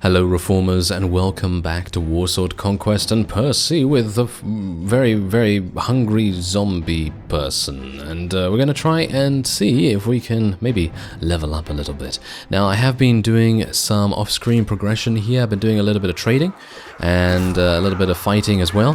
Hello Reformers and welcome back to Warsword Conquest and Percy with the very hungry zombie person, and we're going to try and see if we can maybe level up a little bit. Now I have been doing some off-screen progression here. I've been doing a little bit of trading and a little bit of fighting as well,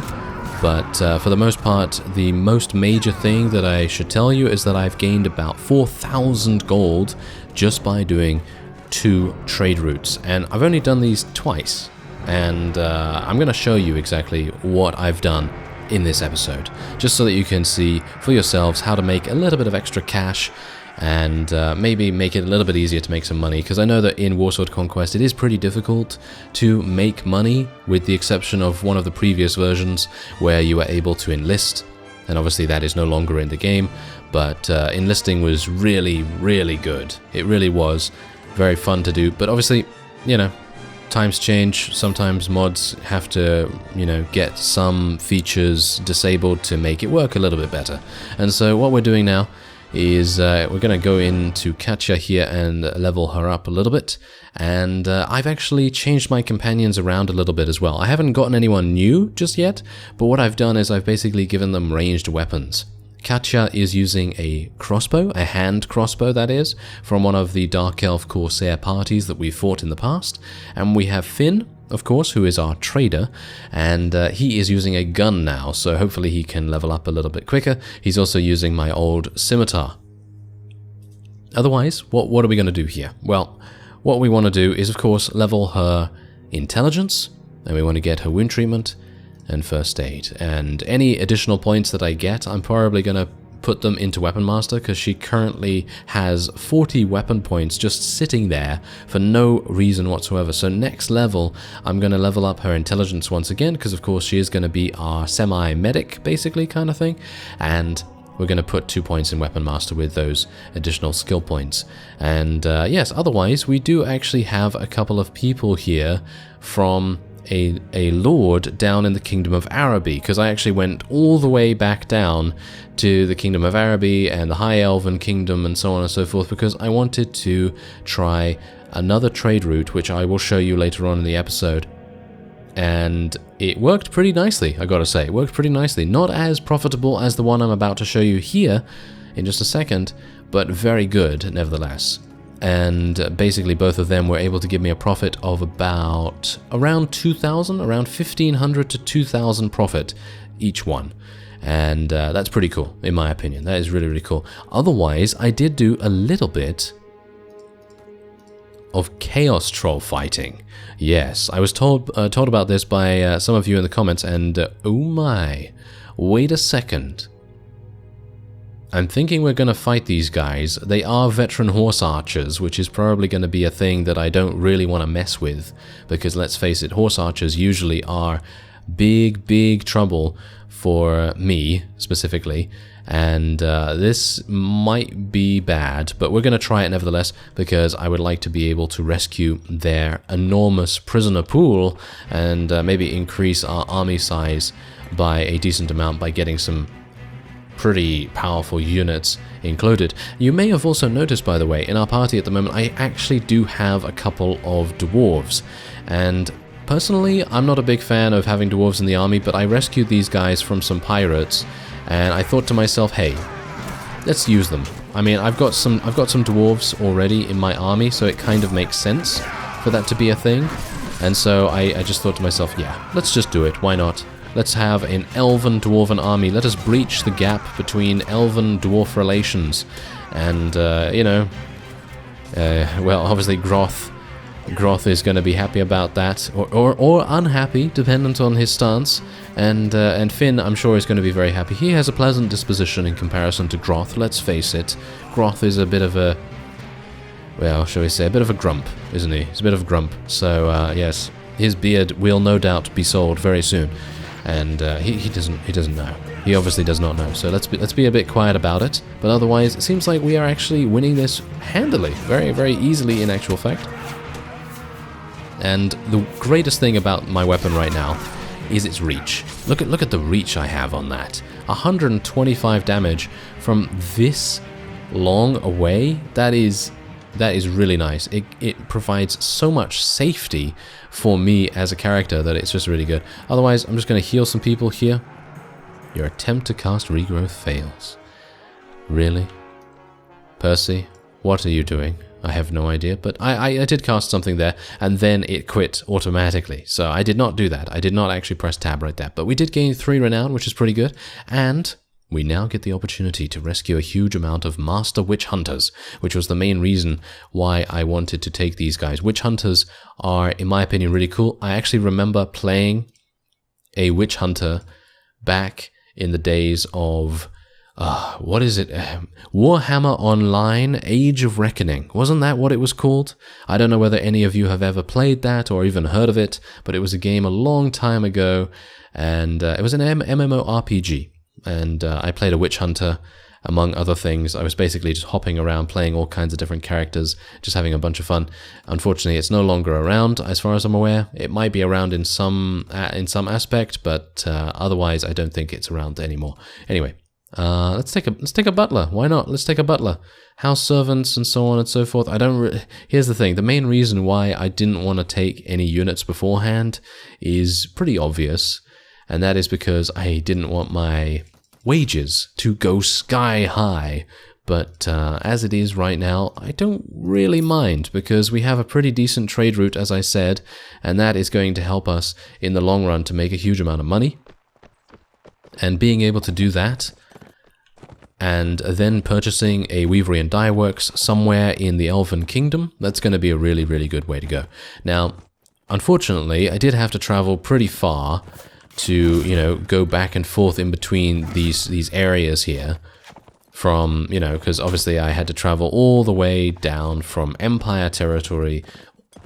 but for the most part the most major thing that I should tell you is that I've gained about 4,000 gold just by doing 2 trade routes, and I've only done these twice, and I'm going to show you exactly what I've done in this episode, just so that you can see for yourselves how to make a little bit of extra cash and maybe make it a little bit easier to make some money, because I know that in Warsword Conquest it is pretty difficult to make money, with the exception of one of the previous versions where you were able to enlist, and obviously that is no longer in the game, but enlisting was really good. It really was very fun to do, but obviously, you know, times change. Sometimes mods have to, you know, get some features disabled to make it work a little bit better. And so what we're doing now is we're going to go into Katya here and level her up a little bit. And I've actually changed my companions around a little bit as well. I haven't gotten anyone new just yet, but what I've done is I've basically given them ranged weapons. Katya is using a crossbow, a hand crossbow that is, from one of the Dark Elf Corsair parties that we've fought in the past. And we have Finn, of course, who is our trader, and he is using a gun now, so hopefully he can level up a little bit quicker. He's also using my old scimitar. Otherwise, what are we going to do here? Well, what we want to do is, of course, level her intelligence, and we want to get her wound treatment and first aid, and any additional points that I get, I'm probably going to put them into Weapon Master, because she currently has 40 weapon points just sitting there for no reason whatsoever. So next level, I'm going to level up her intelligence once again, because of course she is going to be our semi-medic, basically, kind of thing, and we're going to put 2 points in Weapon Master with those additional skill points. And yes, otherwise, we do actually have a couple of people here from a lord down in the Kingdom of Araby, because I actually went all the way back down to the Kingdom of Araby and the High Elven Kingdom and so on and so forth, because I wanted to try another trade route, which I will show you later on in the episode. And it worked pretty nicely, I gotta say. It worked pretty nicely. Not as profitable as the one I'm about to show you here in just a second, but very good nevertheless. And basically both of them were able to give me a profit of about around 2,000, around 1,500 to 2,000 profit each one. And that's pretty cool, in my opinion. That is really cool. Otherwise, I did do a little bit of chaos troll fighting. Yes, I was told about this by some of you in the comments, and oh my, wait a second. I'm thinking we're going to fight these guys. They are veteran horse archers, which is probably going to be a thing that I don't really want to mess with, because let's face it, horse archers usually are big trouble for me, specifically, and this might be bad, but we're going to try it nevertheless, because I would like to be able to rescue their enormous prisoner pool and maybe increase our army size by a decent amount by getting some pretty powerful units included. You may have also noticed, by the way, in our party at the moment, I actually do have a couple of dwarves, and personally, I'm not a big fan of having dwarves in the army, but I rescued these guys from some pirates, and I thought to myself, hey, let's use them. I mean, I've got some dwarves already in my army, so it kind of makes sense for that to be a thing, and so I just thought to myself, yeah, let's just do it, why not? Let's have an elven-dwarven army. Let us breach the gap between elven-dwarf relations. And, you know, well, obviously Groth is going to be happy about that, or unhappy, dependent on his stance. And Finn, I'm sure, is going to be very happy. He has a pleasant disposition in comparison to Groth, let's face it. Groth is a bit of a, well, shall we say, a bit of a grump, isn't he? He's a bit of a grump. So, yes, his beard will no doubt be sold very soon. And he doesn't know. He obviously does not know. So let's be a bit quiet about it. But otherwise, it seems like we are actually winning this handily, very easily in actual fact. And the greatest thing about my weapon right now is its reach. Look at the reach I have on that. 125 damage from this long away. That is That is really nice. It provides so much safety for me as a character that it's just really good. Otherwise, I'm just going to heal some people here. Your attempt to cast regrowth fails. Really? Percy, what are you doing? I have no idea, but I did cast something there, and then it quit automatically. So I did not do that. I did not actually press tab right there. But we did gain 3 renown, which is pretty good, and we now get the opportunity to rescue a huge amount of Master Witch Hunters, which was the main reason why I wanted to take these guys. Witch Hunters are, in my opinion, really cool. I actually remember playing a Witch Hunter back in the days of... what is it? Warhammer Online Age of Reckoning. Wasn't that what it was called? I don't know whether any of you have ever played that or even heard of it, but it was a game a long time ago, and it was an MMORPG. And I played a witch hunter, among other things. I was basically just hopping around, playing all kinds of different characters, just having a bunch of fun. Unfortunately, it's no longer around, as far as I'm aware. It might be around in some aspect, but otherwise, I don't think it's around anymore. Anyway, let's take a butler. Why not? Let's take a butler. House servants and so on and so forth. Here's the thing. The main reason why I didn't want to take any units beforehand is pretty obvious. And that is because I didn't want my wages to go sky high. But as it is right now, I don't really mind, because we have a pretty decent trade route, as I said, and that is going to help us in the long run to make a huge amount of money. And being able to do that, and then purchasing a Weavery and Dye Works somewhere in the Elven Kingdom, that's going to be a really, really good way to go. Now, unfortunately, I did have to travel pretty far to, go back and forth in between these areas here from, because obviously I had to travel all the way down from Empire territory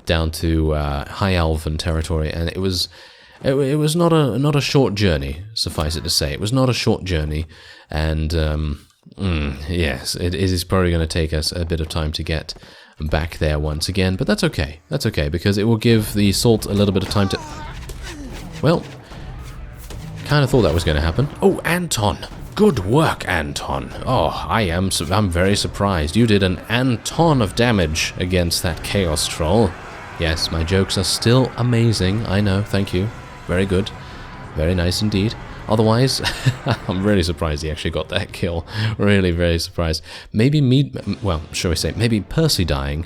down to High Elven territory, and it was not a short journey, suffice it to say. It was not a short journey, and yes, it is probably going to take us a bit of time to get back there once again, but that's okay. That's okay, because it will give the salt a little bit of time to... Well... kind of thought that was going to happen. Oh, Anton! Good work, Anton. Oh, I'm very surprised. You did an Anton of damage against that Chaos Troll. Yes, my jokes are still amazing. I know, thank you. Very good. Very nice indeed. Otherwise, I'm really surprised he actually got that kill. Really, very surprised. Maybe maybe Percy dying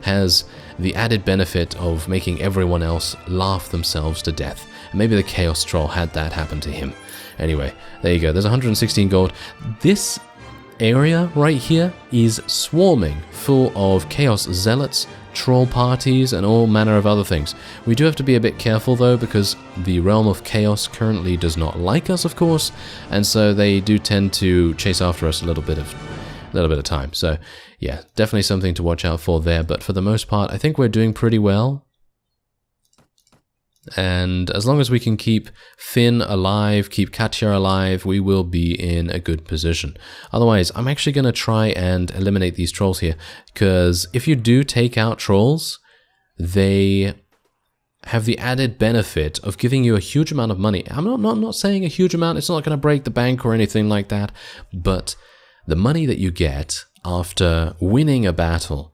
has the added benefit of making everyone else laugh themselves to death. Maybe the Chaos Troll had that happen to him. Anyway, there you go. There's 116 gold. This area right here is swarming full of Chaos Zealots, troll parties, and all manner of other things. We do have to be a bit careful, though, because the Realm of Chaos currently does not like us, of course, and so they do tend to chase after us a little bit of time. So, yeah, definitely something to watch out for there, but for the most part, I think we're doing pretty well. And as long as we can keep Finn alive, keep Katya alive, we will be in a good position. Otherwise, I'm actually going to try and eliminate these trolls here, because if you do take out trolls, they have the added benefit of giving you a huge amount of money. I'm not saying a huge amount, it's not going to break the bank or anything like that, but the money that you get after winning a battle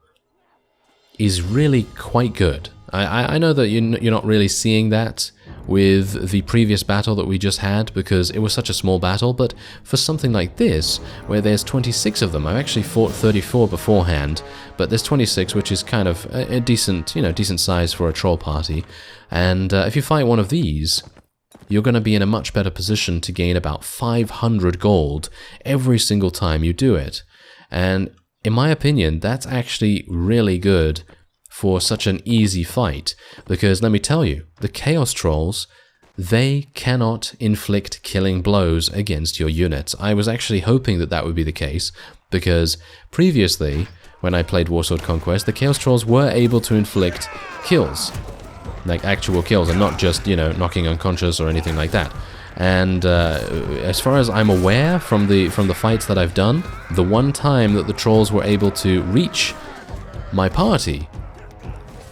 is really quite good. I know that you're not really seeing that with the previous battle that we just had, because it was such a small battle, but for something like this, where there's 26 of them, I've actually fought 34 beforehand, but there's 26, which is kind of a decent size for a troll party, and if you fight one of these, you're going to be in a much better position to gain about 500 gold every single time you do it. And in my opinion, that's actually really good for such an easy fight, because let me tell you, the Chaos Trolls, they cannot inflict killing blows against your units. I was actually hoping that that would be the case, because previously, when I played Warsword Conquest, the Chaos Trolls were able to inflict kills, like actual kills, and not just, knocking unconscious or anything like that. And as far as I'm aware from the fights that I've done, the one time that the Trolls were able to reach my party,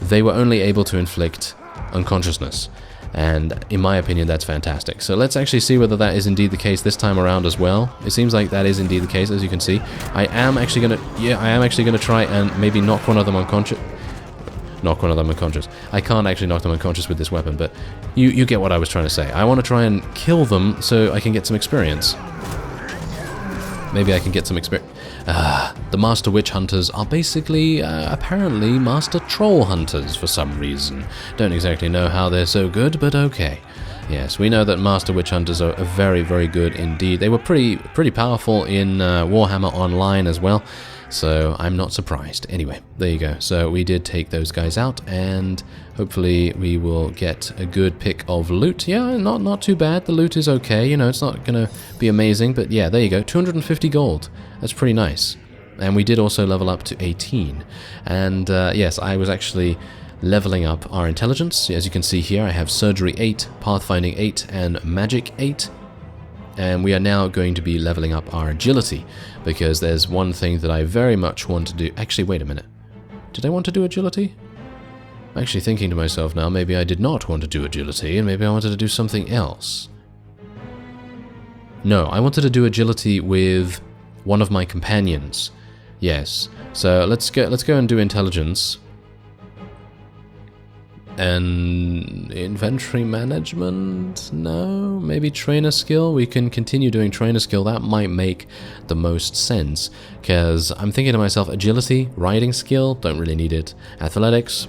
they were only able to inflict unconsciousness. And in my opinion, that's fantastic. So let's actually see whether that is indeed the case this time around as well. It seems like that is indeed the case, as you can see. I am actually gonna try and maybe knock one of them unconscious. Knock one of them unconscious. I can't actually knock them unconscious with this weapon, but you get what I was trying to say. I want to try and kill them so I can get some experience. Maybe I can get some experience. The Master Witch Hunters are basically, apparently, Master Troll Hunters for some reason. Don't exactly know how they're so good, but okay. Yes, we know that Master Witch Hunters are very, very good indeed. They were pretty powerful in Warhammer Online as well, so I'm not surprised. Anyway, there you go. So we did take those guys out, and hopefully we will get a good pick of loot. Yeah, not too bad. The loot is okay. You know, it's not going to be amazing, but yeah, there you go. 250 gold. That's pretty nice. And we did also level up to 18. And yes, I was actually leveling up our intelligence. As you can see here, I have Surgery 8, Pathfinding 8, and Magic 8. And we are now going to be leveling up our agility, because there's one thing that I very much want to do. Actually, wait a minute. Did I want to do agility? I'm actually thinking to myself now, maybe I did not want to do agility, and maybe I wanted to do something else. No, I wanted to do agility with one of my companions. Yes. So let's go and do intelligence. And inventory management? No, maybe trainer skill. We can continue doing trainer skill. That might make the most sense, because I'm thinking to myself, agility, riding skill, don't really need it. Athletics,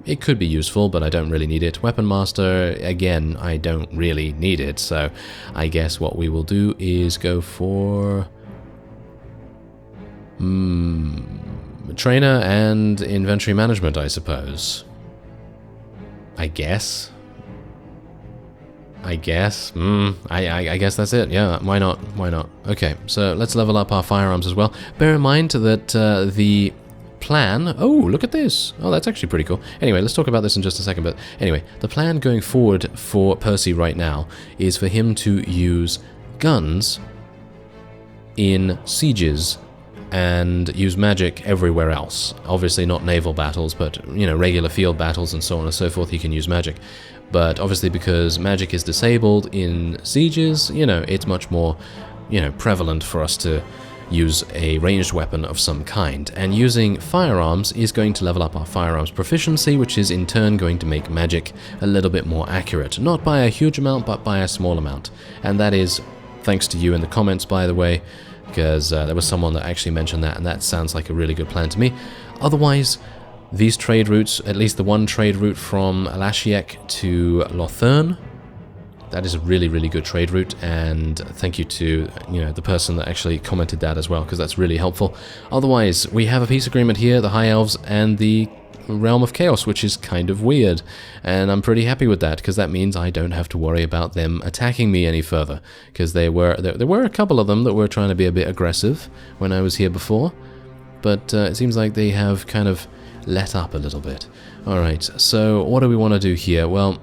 it could be useful, but I don't really need it. Weapon master, again, I don't really need it. So I guess what we will do is go for trainer and inventory management, I suppose. I guess. I guess that's it. Yeah, why not? Why not? Okay, so let's level up our firearms as well. Bear in mind that the plan... Oh, look at this. Oh, that's actually pretty cool. Anyway, let's talk about this in just a second. But anyway, the plan going forward for Percy right now is for him to use guns in sieges and use magic everywhere else. Obviously not naval battles, but, you know, regular field battles and so on and so forth, he can use magic. But obviously because magic is disabled in sieges, you know, it's much more, you know, prevalent for us to use a ranged weapon of some kind. And using firearms is going to level up our firearms proficiency, which is in turn going to make magic a little bit more accurate. Not by a huge amount, but by a small amount. And that is thanks to you in the comments, by the way, because there was someone that actually mentioned that, and that sounds like a really good plan to me. Otherwise, these trade routes, at least the one trade route from Alashiek to Lothern, that is a really, really good trade route, and thank you to, you know, the person that actually commented that as well, because that's really helpful. Otherwise, we have a peace agreement here, the High Elves and the Realm of Chaos, which is kind of weird, and I'm pretty happy with that, because that means I don't have to worry about them attacking me any further, because there were a couple of them that were trying to be a bit aggressive when I was here before, but it seems like they have kind of let up a little bit. Alright, so what do we want to do here? Well,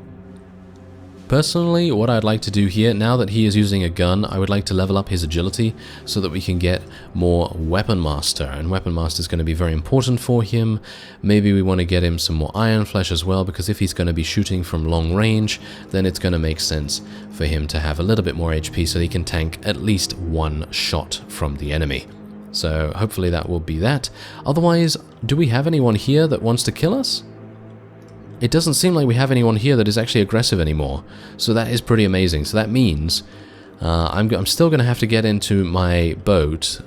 personally, what I'd like to do here, now that he is using a gun, I would like to level up his agility so that we can get more Weapon Master. And Weapon Master is going to be very important for him. Maybe we want to get him some more Iron Flesh as well, because if he's going to be shooting from long range, then it's going to make sense for him to have a little bit more HP so he can tank at least one shot from the enemy. So hopefully that will be that. Otherwise, do we have anyone here that wants to kill us? It doesn't seem like we have anyone here that is actually aggressive anymore, so that is pretty amazing. So that means I'm still going to have to get into my boat,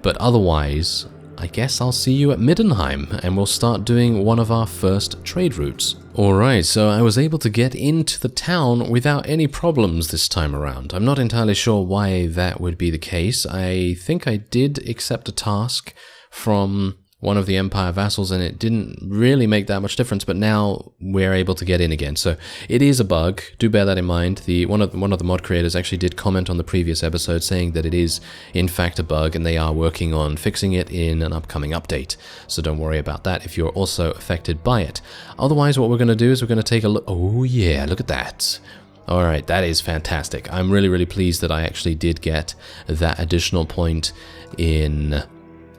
but otherwise, I guess I'll see you at Middenheim, and we'll start doing one of our first trade routes. Alright, so I was able to get into the town without any problems this time around. I'm not entirely sure why that would be the case. I think I did accept a task from one of the Empire vassals, and it didn't really make that much difference, but now we're able to get in again. So it is a bug, do bear that in mind. One of the mod creators actually did comment on the previous episode saying that it is in fact a bug, and they are working on fixing it in an upcoming update. So don't worry about that if you're also affected by it. Otherwise, what we're going to do is we're going to take a look. Oh yeah, look at that. Alright, that is fantastic. I'm really, really pleased that I actually did get that additional point in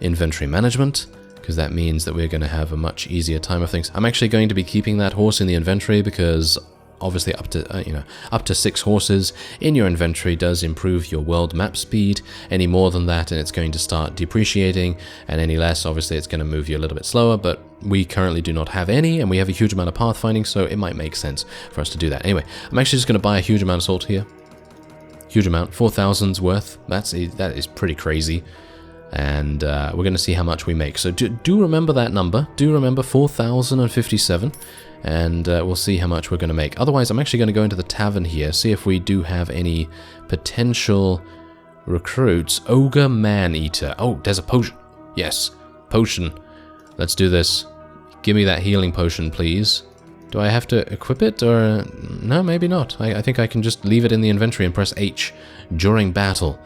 inventory management, because that means that we're going to have a much easier time of things. I'm actually going to be keeping that horse in the inventory because obviously up to up to 6 horses in your inventory does improve your world map speed. Any more than that and it's going to start depreciating, and any less obviously it's going to move you a little bit slower, but we currently do not have any, and we have a huge amount of pathfinding, so it might make sense for us to do that. Anyway, I'm actually just going to buy a huge amount of salt here. Huge amount, 4,000's worth. That is pretty crazy. And we're going to see how much we make. So do remember that number. Do remember 4,057. And we'll see how much we're going to make. Otherwise, I'm actually going to go into the tavern here, see if we do have any potential recruits. Ogre Man-Eater. Oh, there's a potion. Yes, potion. Let's do this. Give me that healing potion, please. Do I have to equip it, or... No, maybe not. I think I can just leave it in the inventory and press H during battle,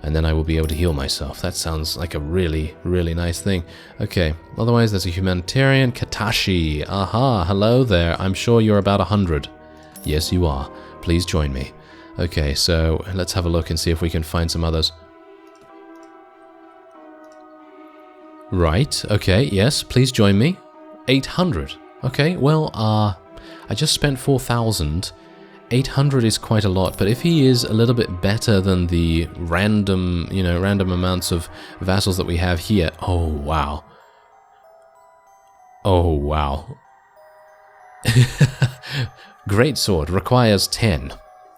and then I will be able to heal myself. That sounds like a really, really nice thing. Okay, otherwise there's a humanitarian. Katashi. Aha, hello there. I'm sure you're about 100. Yes, you are. Please join me. Okay, so let's have a look and see if we can find some others. Right, okay, yes, please join me. 800. Okay, well, I just spent 4,000. 800 is quite a lot, but if he is a little bit better than the random, random amounts of vassals that we have here. Oh, wow. Oh, wow. Great sword. Requires 10.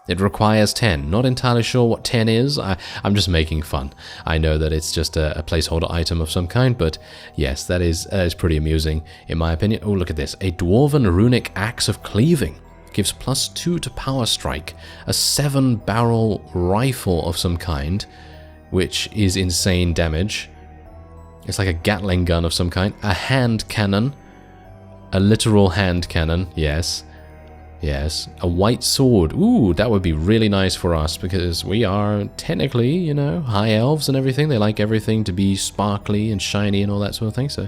It requires 10. Not entirely sure what 10 is. I'm just making fun. I know that it's just a placeholder item of some kind, but yes, that is pretty amusing in my opinion. Oh, look at this. A Dwarven Runic Axe of Cleaving. Gives +2 to power strike. A 7-barrel rifle of some kind, which is insane damage. It's like a Gatling gun of some kind. A hand cannon. A literal hand cannon, yes. Yes, a white sword. Ooh, that would be really nice for us because we are technically, high elves and everything. They like everything to be sparkly and shiny and all that sort of thing. So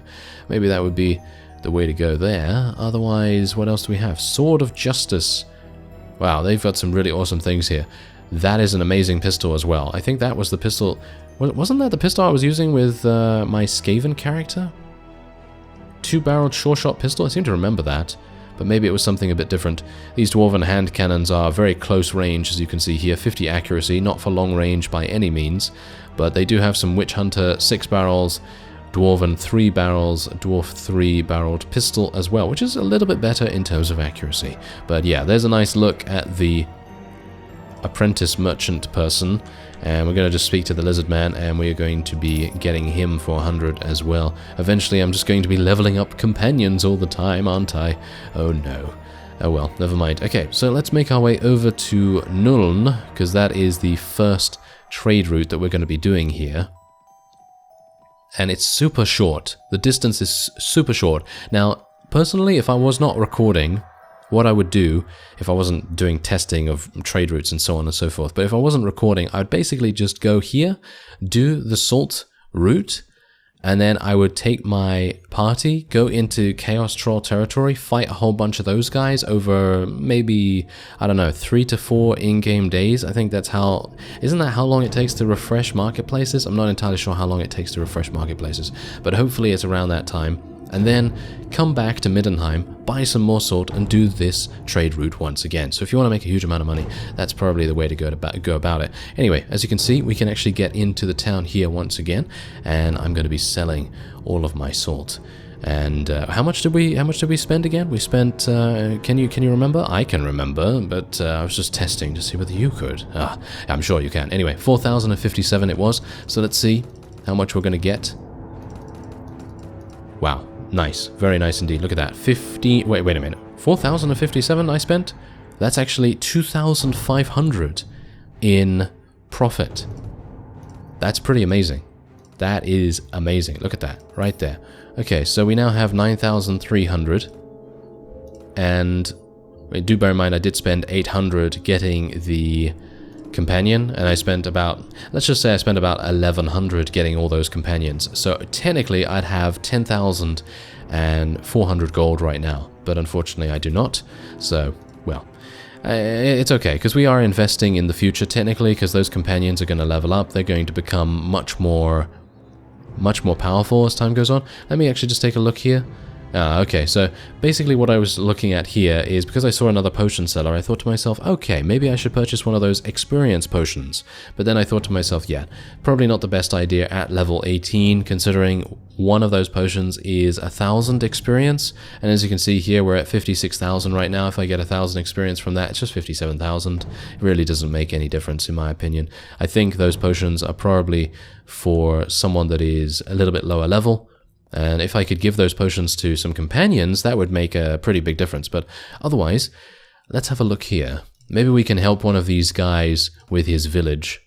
maybe that would be the way to go there. Otherwise, what else do we have? Sword of Justice. Wow, they've got some really awesome things here. That is an amazing pistol as well. I think that was the pistol. Wasn't that the pistol I was using with my Skaven character? 2-barreled sure-shot pistol? I seem to remember that. But maybe it was something a bit different. These Dwarven hand cannons are very close range, as you can see here. 50 accuracy, not for long range by any means. But they do have some Witch Hunter 6 barrels, Dwarven 3 barrels, Dwarf 3-barreled pistol as well, which is a little bit better in terms of accuracy. But yeah, there's a nice look at the apprentice merchant person. And we're going to just speak to the lizard man, and we're going to be getting him for 100 as well. Eventually, I'm just going to be leveling up companions all the time, aren't I? Oh no. Oh well, never mind. Okay, so let's make our way over to Nuln, because that is the first trade route that we're going to be doing here. And it's super short. The distance is super short. Now, personally, if I was not recording, what I would do, if I wasn't doing testing of trade routes and so on and so forth, but if I wasn't recording, I would basically just go here, do the salt route, and then I would take my party, go into Chaos Troll territory, fight a whole bunch of those guys over maybe, I don't know, 3 to 4 in-game days. I think that's how... Isn't that how long it takes to refresh marketplaces? I'm not entirely sure how long it takes to refresh marketplaces, but hopefully it's around that time. And then come back to Middenheim, buy some more salt, and do this trade route once again. So if you want to make a huge amount of money, that's probably the way to go about it. Anyway, as you can see, we can actually get into the town here once again, and I'm going to be selling all of my salt. And how much did we spend again? We spent. Can you remember? I can remember, but I was just testing to see whether you could. I'm sure you can. Anyway, 4,057 it was. So let's see how much we're going to get. Wow. Nice, very nice indeed. Look at that. 50. Wait a minute. 4,057 I spent? That's actually 2,500 in profit. That's pretty amazing. That is amazing. Look at that right there. Okay, so we now have 9,300. And do bear in mind I did spend 800 getting the companion, and I spent about, let's just say I spent about 1,100 getting all those companions. So technically I'd have 10,400 gold right now, but unfortunately I do not. So, well, it's okay, because we are investing in the future technically, because those companions are going to level up. They're going to become much more powerful as time goes on. Let me actually just take a look here. Okay, so basically what I was looking at here is because I saw another potion seller, I thought to myself, okay, maybe I should purchase one of those experience potions. But then I thought to myself, yeah, probably not the best idea at level 18, considering one of those potions is 1,000 experience. And as you can see here, we're at 56,000 right now. If I get 1,000 experience from that, it's just 57,000. It really doesn't make any difference in my opinion. I think those potions are probably for someone that is a little bit lower level. And if I could give those potions to some companions, that would make a pretty big difference. But otherwise, let's have a look here. Maybe we can help one of these guys with his village.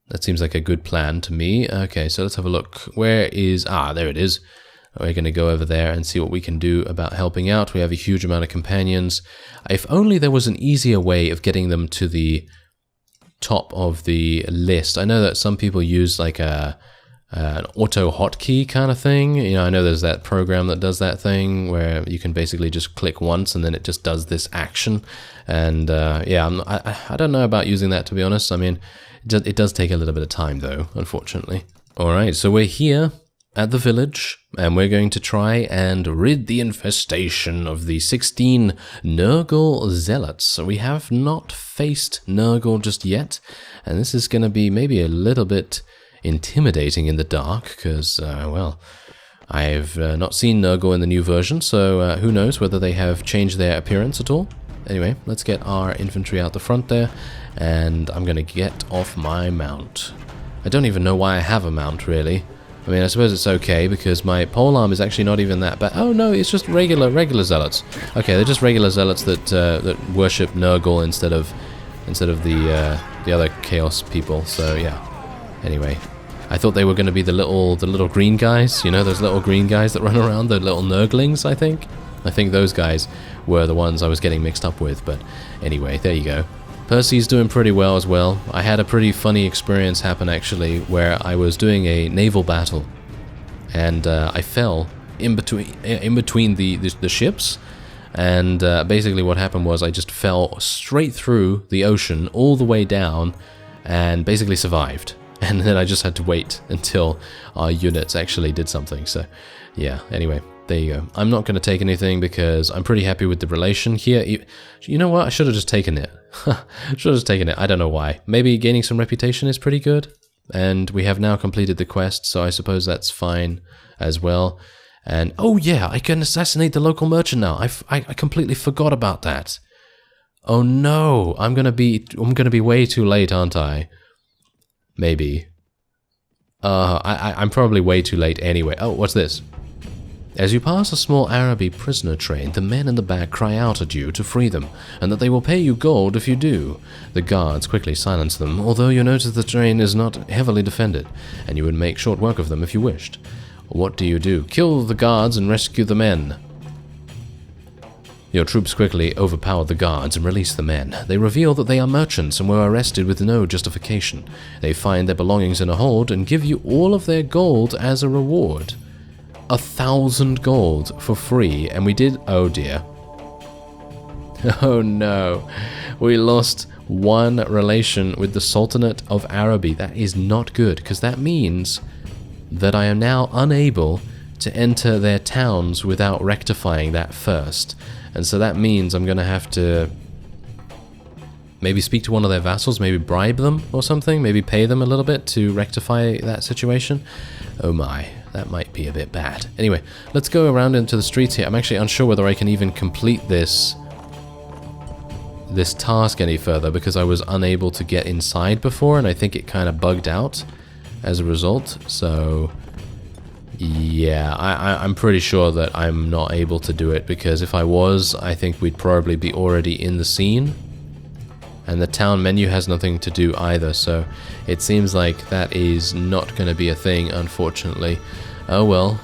That seems like a good plan to me. Okay, so let's have a look. Where is... Ah, there it is. We're going to go over there and see what we can do about helping out. We have a huge amount of companions. If only there was an easier way of getting them to the top of the list. I know that some people use like an auto hotkey kind of thing. You know, I know there's that program that does that thing where you can basically just click once and then it just does this action. And yeah, I don't know about using that, to be honest. I mean, it does take a little bit of time though, unfortunately. All right, so we're here at the village and we're going to try and rid the infestation of the 16 Nurgle zealots. So we have not faced Nurgle just yet, and this is going to be maybe a little bit intimidating in the dark, because, well, I've not seen Nurgle in the new version, so who knows whether they have changed their appearance at all. Anyway, let's get our infantry out the front there, and I'm gonna get off my mount. I don't even know why I have a mount, really. I mean, I suppose it's okay, because my polearm is actually not even that bad. Oh no, it's just regular zealots. Okay, they're just regular zealots that worship Nurgle instead of the other Chaos people, so yeah. Anyway, I thought they were going to be the little green guys, you know, those little green guys that run around, the little Nurglings, I think. I think those guys were the ones I was getting mixed up with, but anyway, there you go. Percy's doing pretty well as well. I had a pretty funny experience happen, actually, where I was doing a naval battle, and I fell in between the ships, and basically what happened was I just fell straight through the ocean, all the way down, and basically survived. And then I just had to wait until our units actually did something. So, yeah, anyway, there you go. I'm not going to take anything because I'm pretty happy with the relation here. You know what? I should have just taken it. Should have just taken it. I don't know why. Maybe gaining some reputation is pretty good. And we have now completed the quest, so I suppose that's fine as well. And, oh yeah, I can assassinate the local merchant now. I completely forgot about that. Oh no, I'm gonna be way too late, aren't I? Maybe. I'm probably way too late anyway. Oh, what's this? As you pass a small Araby prisoner train, the men in the back cry out at you to free them, and that they will pay you gold if you do. The guards quickly silence them, although you notice the train is not heavily defended, and you would make short work of them if you wished. What do? Kill the guards and rescue the men. Your troops quickly overpower the guards and release the men. They reveal that they are merchants and were arrested with no justification. They find their belongings in a hold and give you all of their gold as a reward. 1,000 gold for free, and we did... Oh dear. Oh no. We lost one relation with the Sultanate of Araby. That is not good, because that means that I am now unable to enter their towns without rectifying that first. And so that means I'm going to have to maybe speak to one of their vassals, maybe bribe them or something, maybe pay them a little bit to rectify that situation. Oh my, that might be a bit bad. Anyway, let's go around into the streets here. I'm actually unsure whether I can even complete this task any further because I was unable to get inside before, and I think it kind of bugged out as a result. So yeah, I'm pretty sure that I'm not able to do it, because if I was, I think we'd probably be already in the scene. And the town menu has nothing to do either, so it seems like that is not going to be a thing, unfortunately. Oh well.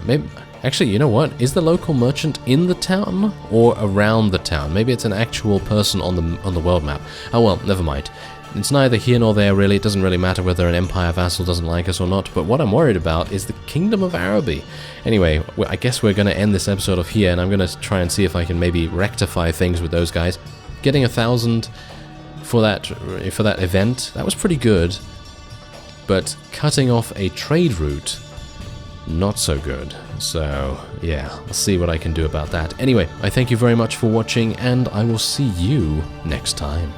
Maybe... Actually, you know what? Is the local merchant in the town or around the town? Maybe it's an actual person on the world map. Oh well, never mind. It's neither here nor there, really. It doesn't really matter whether an empire vassal doesn't like us or not, but what I'm worried about is the Kingdom of Araby. Anyway, I guess we're going to end this episode off here, and I'm going to try and see if I can maybe rectify things with those guys. Getting 1,000 for that event, that was pretty good, but cutting off a trade route, not so good. So, yeah, I'll see what I can do about that. Anyway, I thank you very much for watching, and I will see you next time.